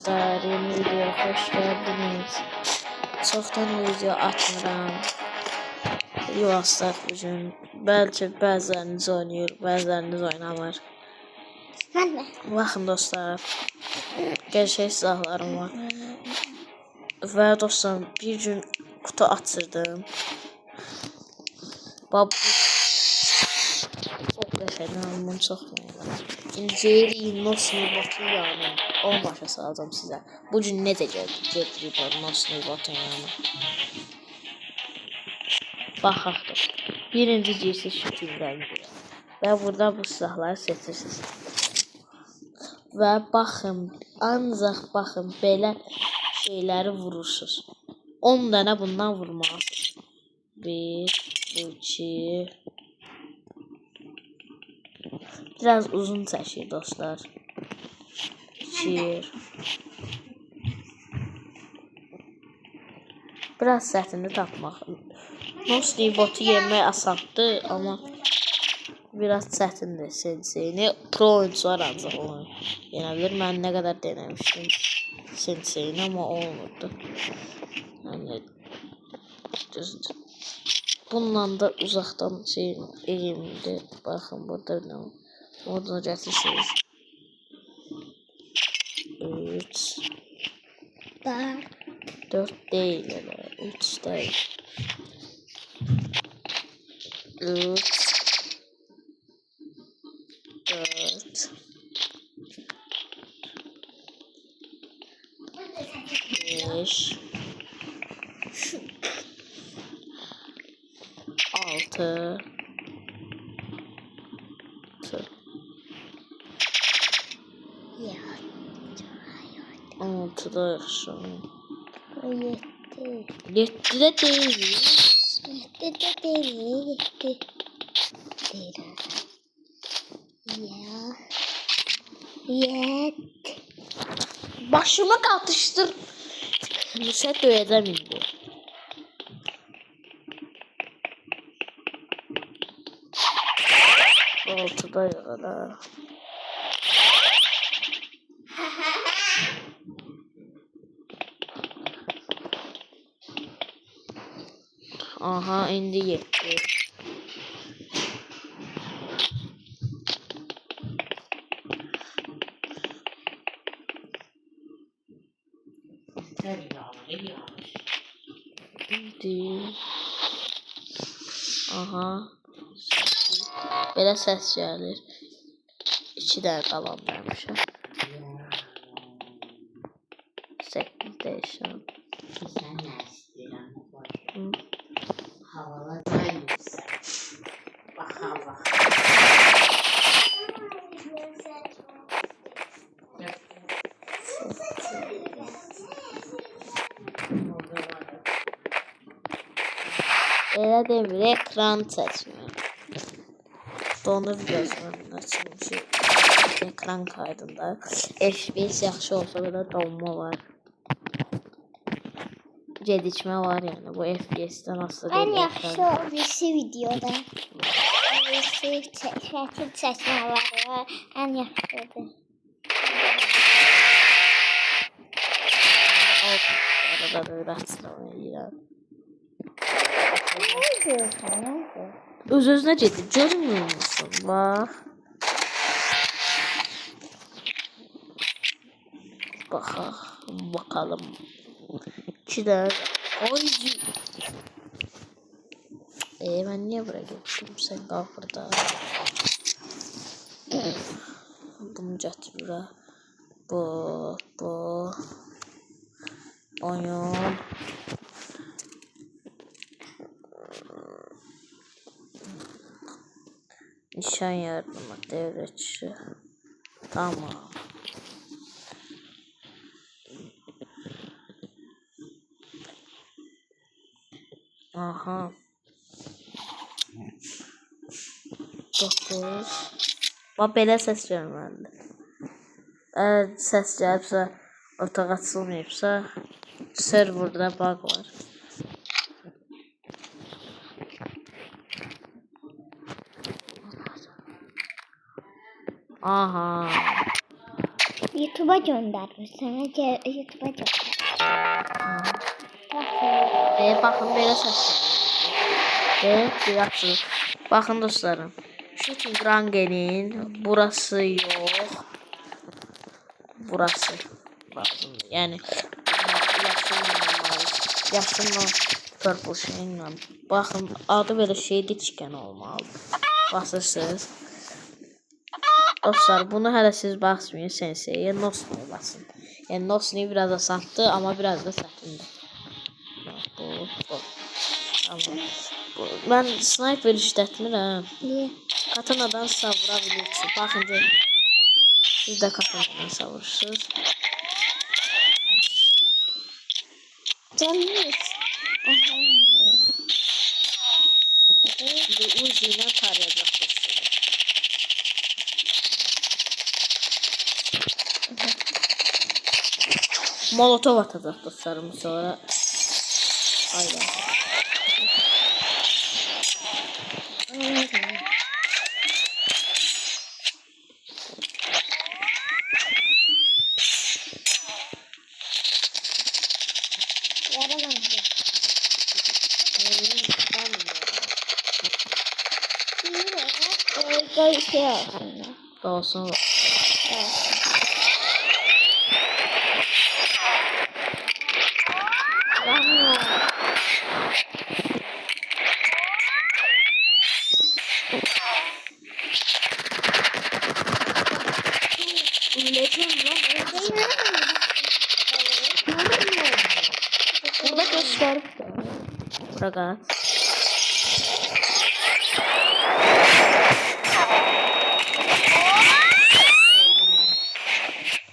dostlar, yeni videoya hoş geldiniz. Çoxdan video atmıram. Yuvastaq bugün. Belki bəziləriniz oynayır, bəziləriniz oynamır. Mən də. Baxın dostlar, gerçək silahlarım var. Və dostlar, bir gün kutu açırdım. Bab çok qəşəngdir, bunu çox məğləm. İnceli Nosni botu yani. On başa salacağım sizə. Bugün necə gətirib Nosni botu yani. Baxaq da. Birinci girsiz şəkildən girir. Və burada bu silahları seçirsiniz. Və baxın, ancaq baxın belə şeyləri vurursunuz. 10 dənə bundan vurmalısınız. 1, 2. Biraz uzun çəkir dostlar. 2. Biraz səhvini tapmaq. Nosni botu yemək asandır, amma biraz çətindir senseyini. Pro oyuncular ancaq onu yenə bilir. Mən nə qədər denemişdim senseyini, amma olmurdu. Yəni düzdür. Bununla da uzaqdan eğimli. Baxın burada nə var. Oradan gətirsiniz. 3 4 değil elə. 3 değil. 3 4 5 6 6 da yaxşı. 7. 7 de değil. 7 de değil. 7. Değil. Ya. 7. Başıma katıştır. Sen döyeceğim indi. Altıda kadar. Aha indi yetti. İndi. Aha. Belə səs gəlir. 2 dənə qalan vermişəm. 8 dəyişəm. Sen ne istiyorsun? Havalar hangisi? Bak hava. Elə demir, ekran seçmiyor. Donur gözümün açılmışı. Ekran kaydında. FPS yaxşı olsa da donma var. Gecikmə var yəni. Bu FPS-dən asılı En deyil. yaxşı o birisi videoda. Birisi şəkil çəkmələri var. En yaxşıdır. Arada böyle açılma edirəm. Ne diyorsun? Ne diyorsun? Öz-özünə gedir. Görmüyor musun? Bax. Baxaq. Bakalım. 2 dənə. Ay. Mən niyə bura getdim? Sən qalx burada. Bunu gətir bura. Bu. Oyun. Nişan yardımı devletçi. Tamam. Aha. 9. Bax belə səs gəlməlidir. Əgər səs gəlibsə, otaq açılmayıbsa, serverda bug var. Aha. YouTube'a göndermişsən. YouTube'a gönder. Bakın belə səslənir. Yaxşı. Baxın dostlarım. Shooting Range'nin burası yox. Burası lazımdır. Yəni yaşınla purple şeyinlə. Baxın adı belə şeydir, chicken olmalıdır. Basırsınız. Dostlar bunu hələ siz basmayın senseye. Nosni basın. Yəni Nosni biraz da sattı ama biraz da satıldı. Bu. Tamam. Ben sniper işlətmirəm. Niye? Katanadan savurabilirsiniz. Baxınca siz de katanadan savurursunuz. Canlıyız. Şimdi Uzi ile tarayacaksınız. Molotov atacak dostlarım sonra. Aynen. Yaralandı. Koy şey olsun. Olsun. Burada göster. Burada.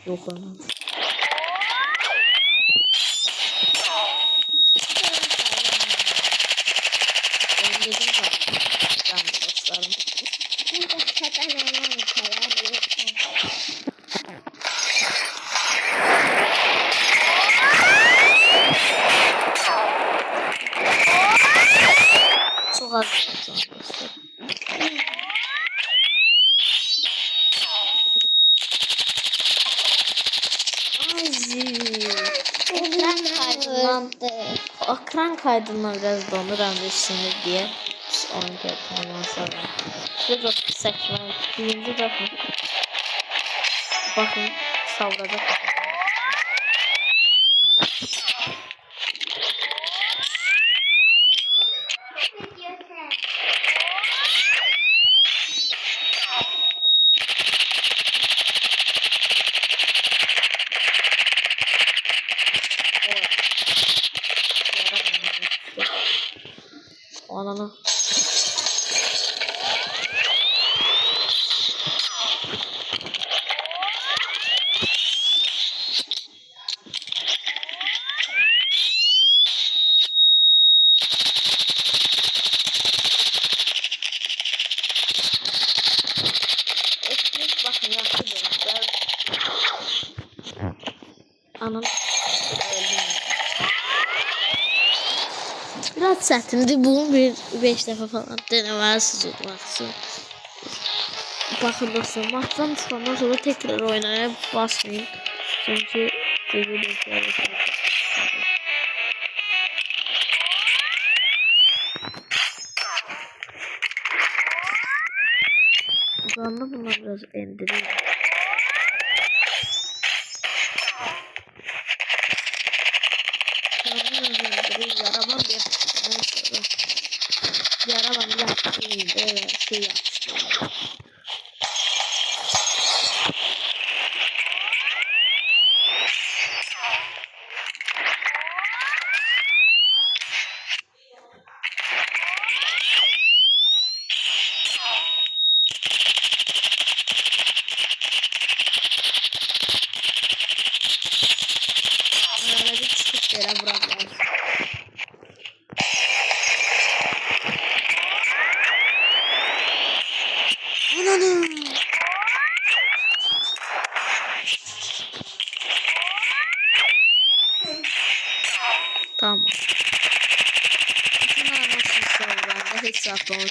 Yok olmaz. Ben dedim zaten. Canım dostlarım. Çok az olacak dostlar. Ekran kaydından biraz donur anlaşılır diye onu ondan sonra. Şurada seçmen birinci bakın. Bakın savrada. Ananı. Bakın yaptı ben. Anam. Biraz sertindi. Bunu bir 5 defa falan denemezsiniz olmak için. Bakın dostlar. Maçtan çıkandan sonra tekrar oynaya basmayın. Çünkü Zanlı bunlar biraz endiriyor. Yaraman bir Yaraman yaptığında şey yaptı. Öyle çıkıp yere bırakmaz. Tamam. Bunlar nasıl sorularda hiç saklamak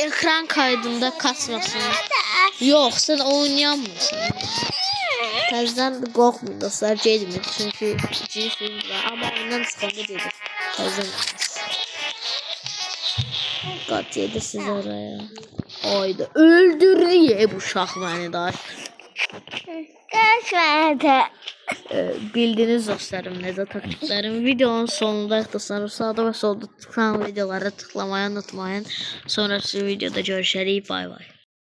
ekran kaydında kasmasın. Yok, sen oynayamıyorsun. Təzdən qorxmayın dostlar, gedmir. Çünki cinsiniz var. Amma ondan çıxanda gedir. Təzdən qat yedi siz oraya. Ayda öldürüyor bu uşaq məni da. Kaçmadı. Bildiniz dostlarım necə taktiklərim. Videonun sonunda dostlarım sağda və solda tıklanan videolara tıklamayı unutmayın. Sonraki videoda görüşərik. Bay bay.